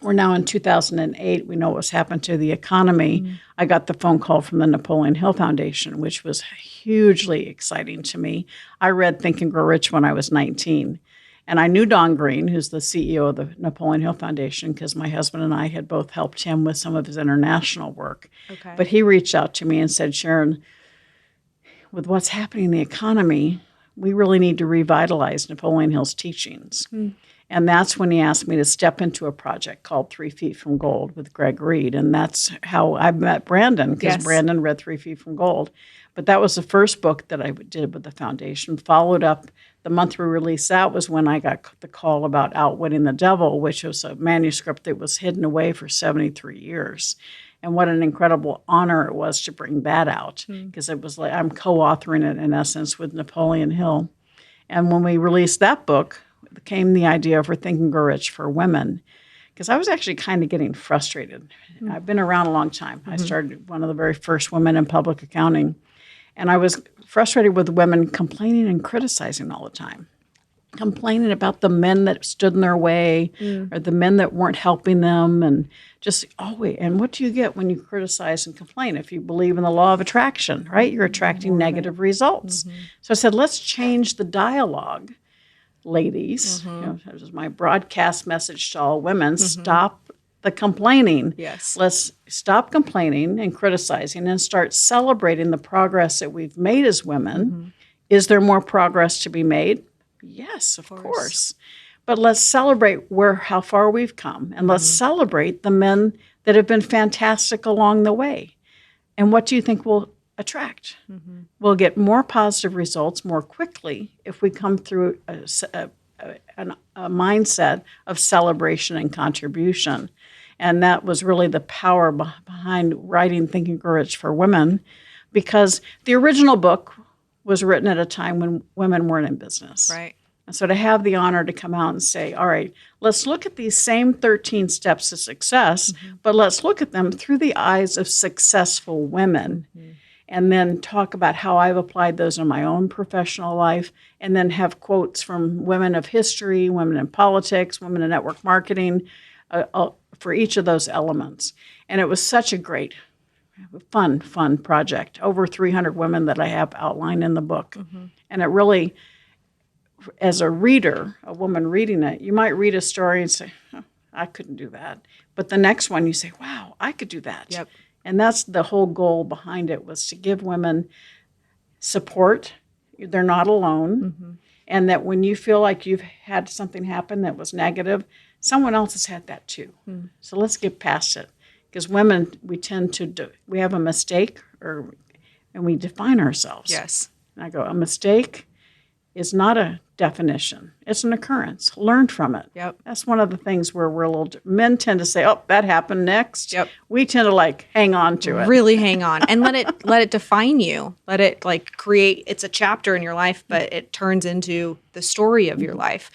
we're now in 2008. We know what's happened to the economy. I got the phone call from the Napoleon Hill Foundation, which was hugely exciting to me. I read Think and Grow Rich when I was 19. And I knew Don Green, who's the CEO of the Napoleon Hill Foundation, because my husband and I had both helped him with some of his international work. Okay. But he reached out to me and said, Sharon, with what's happening in the economy, we really need to revitalize Napoleon Hill's teachings. And that's when he asked me to step into a project called 3 Feet from Gold with Greg Reed. And that's how I met Brandon, because Brandon read 3 Feet from Gold. But that was the first book that I did with the foundation. Followed up, the month we released that was when I got the call about Outwitting the Devil, which was a manuscript that was hidden away for 73 years. And what an incredible honor it was to bring that out, because it was like I'm co-authoring it, in essence, with Napoleon Hill. And when we released that book, came the idea for Think and Grow Rich for women, because I was actually kind of getting frustrated. I've been around a long time. I started one of the very first women in public accounting, and I was frustrated with women complaining and criticizing all the time, complaining about the men that stood in their way or the men that weren't helping them, and just always. And what do you get when you criticize and complain? If you believe in the law of attraction, right? You're attracting negative results. So I said, let's change the dialogue. Ladies, that was my broadcast message to all women, stop the complaining. Yes. Let's stop complaining and criticizing and start celebrating the progress that we've made as women. Is there more progress to be made? Yes, of course. But let's celebrate how far we've come, and let's celebrate the men that have been fantastic along the way. And what do you think will attract? We'll get more positive results more quickly if we come through a mindset of celebration and contribution. And that was really the power behind writing Think and Grow Rich for Women, because the original book was written at a time when women weren't in business. Right. And so to have the honor to come out and say, all right, let's look at these same 13 steps to success, but let's look at them through the eyes of successful women. And then talk about how I've applied those in my own professional life, and then have quotes from women of history, women in politics, women in network marketing, for each of those elements. And it was such a great, fun project. Over 300 women that I have outlined in the book. And it really, as a reader, a woman reading it, you might read a story and say, oh, I couldn't do that. But the next one you say, wow, I could do that. Yep. And that's the whole goal behind it, was to give women support. They're not alone. And that when you feel like you've had something happen that was negative, someone else has had that too. So let's get past it. Because women, we tend to we have a mistake, and we define ourselves. Yes. And I go, a mistake is not a definition. It's an occurrence. Learn from it. Yep. That's one of the things where men tend to say, oh, that happened next. Yep. We tend to hang on to it. Really hang on and let it define you. Let it create, it's a chapter in your life, but it turns into the story of your life.